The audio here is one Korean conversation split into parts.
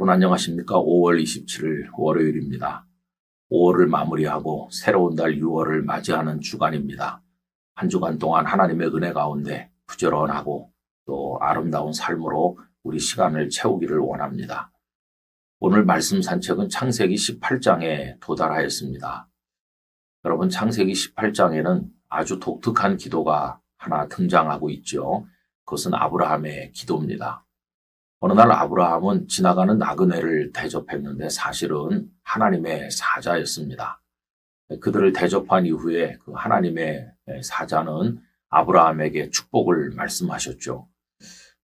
여러분 안녕하십니까? 5월 27일 월요일입니다. 5월을 마무리하고 새로운 달 6월을 맞이하는 주간입니다. 한 주간 동안 하나님의 은혜 가운데 부지런하고 또 아름다운 삶으로 우리 시간을 채우기를 원합니다. 오늘 말씀 산책은 창세기 18장에 도달하였습니다. 여러분 창세기 18장에는 아주 독특한 기도가 하나 등장하고 있죠. 그것은 아브라함의 기도입니다. 어느 날 아브라함은 지나가는 나그네를 대접했는데 사실은 하나님의 사자였습니다. 그들을 대접한 이후에 그 하나님의 사자는 아브라함에게 축복을 말씀하셨죠.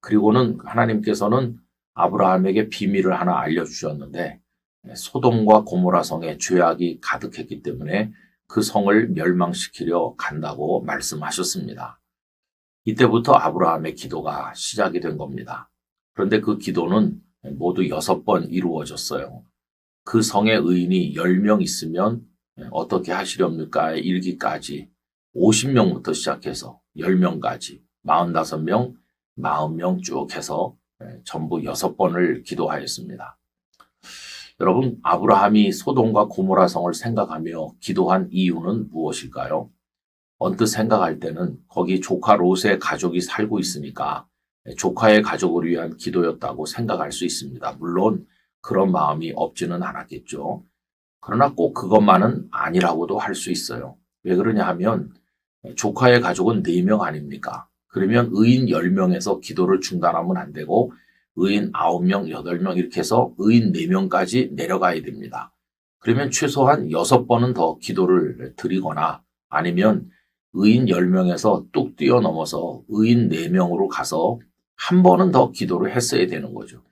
그리고는 하나님께서는 아브라함에게 비밀을 하나 알려주셨는데 소돔과 고모라 성에 죄악이 가득했기 때문에 그 성을 멸망시키려 간다고 말씀하셨습니다. 이때부터 아브라함의 기도가 시작이 된 겁니다. 그런데 그 기도는 모두 6번 이루어졌어요. 그 성에 의인이 10명 있으면 어떻게 하시렵니까? 일기까지 50명부터 시작해서 10명까지 45명, 40명 쭉 해서 전부 6번을 기도하였습니다. 여러분, 아브라함이 소돔과 고모라 성을 생각하며 기도한 이유는 무엇일까요? 언뜻 생각할 때는 거기 조카 롯의 가족이 살고 있으니까 조카의 가족을 위한 기도였다고 생각할 수 있습니다. 물론 그런 마음이 없지는 않았겠죠. 그러나 꼭 그것만은 아니라고도 할 수 있어요. 왜 그러냐 하면 조카의 가족은 4명 아닙니까? 그러면 의인 10명에서 기도를 중단하면 안 되고 의인 9명, 8명 이렇게 해서 의인 4명까지 내려가야 됩니다. 그러면 최소한 6번은 더 기도를 드리거나 아니면 의인 10명에서 뚝 뛰어넘어서 의인 4명으로 가서 한 번은 더 기도를 했어야 되는 거죠.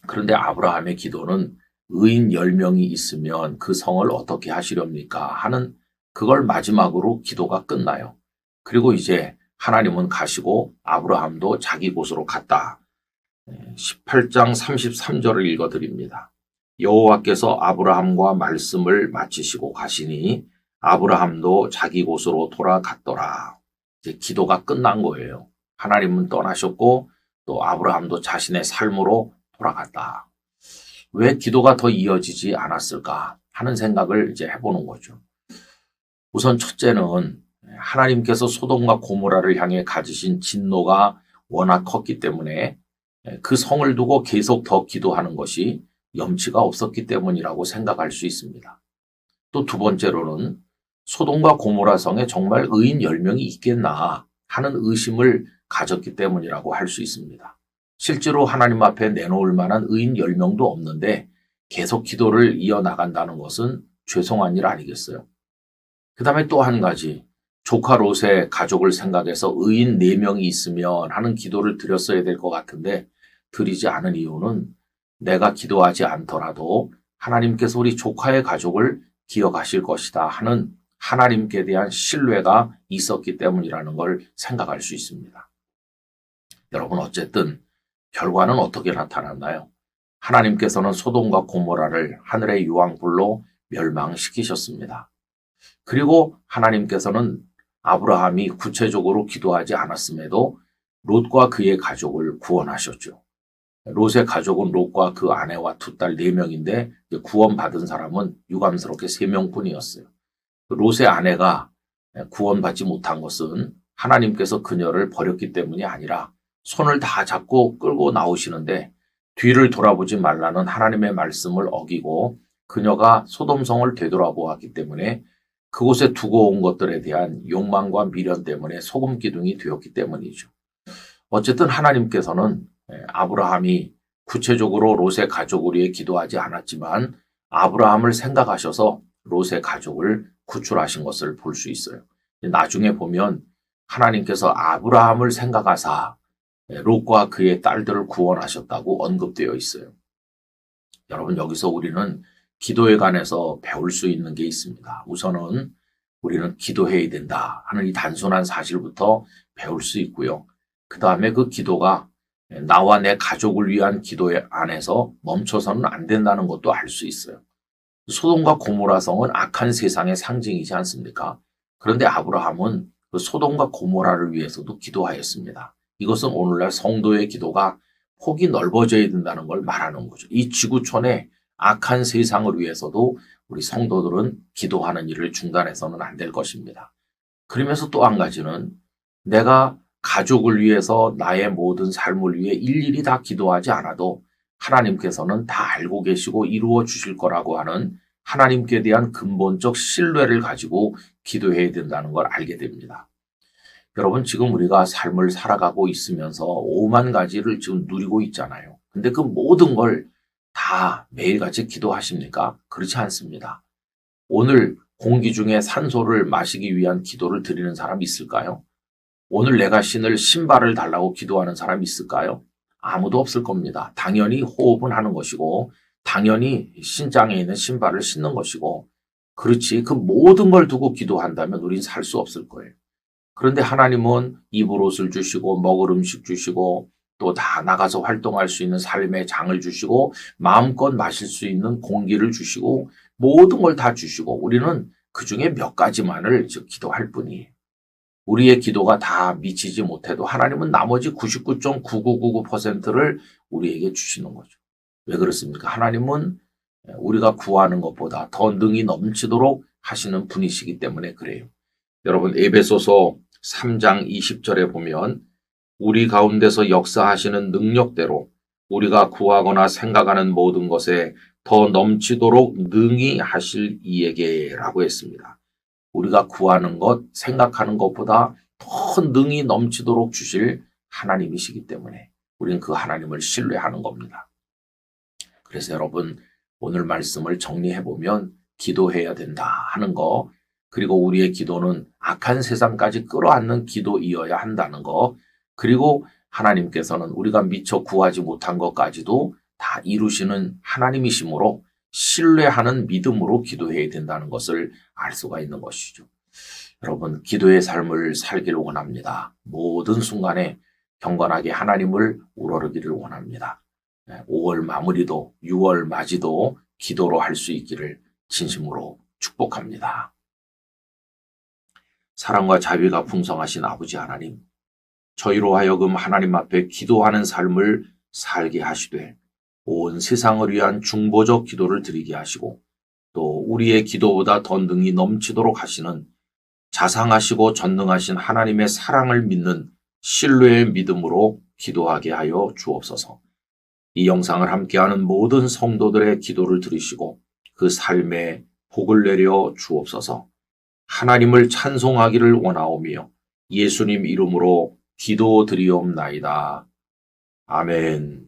그런데 아브라함의 기도는 의인 10명이 있으면 그 성을 어떻게 하시렵니까? 하는 그걸 마지막으로 기도가 끝나요. 그리고 이제 하나님은 가시고 아브라함도 자기 곳으로 갔다. 18장 33절을 읽어드립니다. 여호와께서 아브라함과 말씀을 마치시고 가시니 아브라함도 자기 곳으로 돌아갔더라. 이제 기도가 끝난 거예요. 하나님은 떠나셨고 또 아브라함도 자신의 삶으로 돌아갔다. 왜 기도가 더 이어지지 않았을까 하는 생각을 이제 해보는 거죠. 우선 첫째는 하나님께서 소돔과 고모라를 향해 가지신 진노가 워낙 컸기 때문에 그 성을 두고 계속 더 기도하는 것이 염치가 없었기 때문이라고 생각할 수 있습니다. 또 두 번째로는 소돔과 고모라 성에 정말 의인 10명이 있겠나 하는 의심을 가졌기 때문이라고 할 수 있습니다. 실제로 하나님 앞에 내놓을 만한 의인 10명도 없는데 계속 기도를 이어나간다는 것은 죄송한 일 아니겠어요? 그 다음에 또 한 가지, 조카 롯의 가족을 생각해서 의인 4명이 있으면 하는 기도를 드렸어야 될 것 같은데 드리지 않은 이유는 내가 기도하지 않더라도 하나님께서 우리 조카의 가족을 기억하실 것이다 하는 하나님께 대한 신뢰가 있었기 때문이라는 걸 생각할 수 있습니다. 여러분 어쨌든 결과는 어떻게 나타났나요? 하나님께서는 소돔과 고모라를 하늘의 유황불로 멸망시키셨습니다. 그리고 하나님께서는 아브라함이 구체적으로 기도하지 않았음에도 롯과 그의 가족을 구원하셨죠. 롯의 가족은 롯과 그 아내와 두 딸 4명인데 구원받은 사람은 유감스럽게 3명뿐이었어요. 롯의 아내가 구원받지 못한 것은 하나님께서 그녀를 버렸기 때문이 아니라 손을 다 잡고 끌고 나오시는데 뒤를 돌아보지 말라는 하나님의 말씀을 어기고 그녀가 소돔성을 되돌아보았기 때문에 그곳에 두고 온 것들에 대한 욕망과 미련 때문에 소금 기둥이 되었기 때문이죠. 어쨌든 하나님께서는 아브라함이 구체적으로 롯의 가족을 위해 기도하지 않았지만 아브라함을 생각하셔서 롯의 가족을 구출하신 것을 볼 수 있어요. 나중에 보면 하나님께서 아브라함을 생각하사 롯과 그의 딸들을 구원하셨다고 언급되어 있어요. 여러분 여기서 우리는 기도에 관해서 배울 수 있는 게 있습니다. 우선은 우리는 기도해야 된다 하는 이 단순한 사실부터 배울 수 있고요. 그 다음에 그 기도가 나와 내 가족을 위한 기도 안에서 멈춰서는 안 된다는 것도 알 수 있어요. 소돔과 고모라 성은 악한 세상의 상징이지 않습니까? 그런데 아브라함은 그 소돔과 고모라를 위해서도 기도하였습니다. 이것은 오늘날 성도의 기도가 폭이 넓어져야 된다는 걸 말하는 거죠. 이 지구촌의 악한 세상을 위해서도 우리 성도들은 기도하는 일을 중단해서는 안 될 것입니다. 그러면서 또 한 가지는 내가 가족을 위해서 나의 모든 삶을 위해 일일이 다 기도하지 않아도 하나님께서는 다 알고 계시고 이루어 주실 거라고 하는 하나님께 대한 근본적 신뢰를 가지고 기도해야 된다는 걸 알게 됩니다. 여러분, 지금 우리가 삶을 살아가고 있으면서 오만 가지를 지금 누리고 있잖아요. 근데 그 모든 걸 다 매일같이 기도하십니까? 그렇지 않습니다. 오늘 공기 중에 산소를 마시기 위한 기도를 드리는 사람 있을까요? 오늘 내가 신을 신발을 달라고 기도하는 사람 있을까요? 아무도 없을 겁니다. 당연히 호흡은 하는 것이고, 당연히 신장에 있는 신발을 신는 것이고, 그렇지. 그 모든 걸 두고 기도한다면 우린 살 수 없을 거예요. 그런데 하나님은 입을 옷을 주시고, 먹을 음식 주시고, 또 다 나가서 활동할 수 있는 삶의 장을 주시고, 마음껏 마실 수 있는 공기를 주시고, 모든 걸 다 주시고, 우리는 그 중에 몇 가지만을 기도할 뿐이에요. 우리의 기도가 다 미치지 못해도 하나님은 나머지 99.9999%를 우리에게 주시는 거죠. 왜 그렇습니까? 하나님은 우리가 구하는 것보다 더 능히 넘치도록 하시는 분이시기 때문에 그래요. 여러분, 에베소서 3장 20절에 보면 우리 가운데서 역사하시는 능력대로 우리가 구하거나 생각하는 모든 것에 더 넘치도록 능히 하실 이에게라고 했습니다. 우리가 구하는 것, 생각하는 것보다 더 능히 넘치도록 주실 하나님이시기 때문에 우리는 그 하나님을 신뢰하는 겁니다. 그래서 여러분, 오늘 말씀을 정리해보면 기도해야 된다 하는 거, 그리고 우리의 기도는 악한 세상까지 끌어안는 기도이어야 한다는 거, 그리고 하나님께서는 우리가 미처 구하지 못한 것까지도 다 이루시는 하나님이시므로 신뢰하는 믿음으로 기도해야 된다는 것을 알 수가 있는 것이죠. 여러분, 기도의 삶을 살기를 원합니다. 모든 순간에 경건하게 하나님을 우러르기를 원합니다. 5월 마무리도 6월 맞이도 기도로 할 수 있기를 진심으로 축복합니다. 사랑과 자비가 풍성하신 아버지 하나님, 저희로 하여금 하나님 앞에 기도하는 삶을 살게 하시되 온 세상을 위한 중보적 기도를 드리게 하시고 또 우리의 기도보다 더 능히 넘치도록 하시는 자상하시고 전능하신 하나님의 사랑을 믿는 신뢰의 믿음으로 기도하게 하여 주옵소서. 이 영상을 함께하는 모든 성도들의 기도를 들으시고 그 삶에 복을 내려 주옵소서. 하나님을 찬송하기를 원하오며 예수님 이름으로 기도드리옵나이다. 아멘.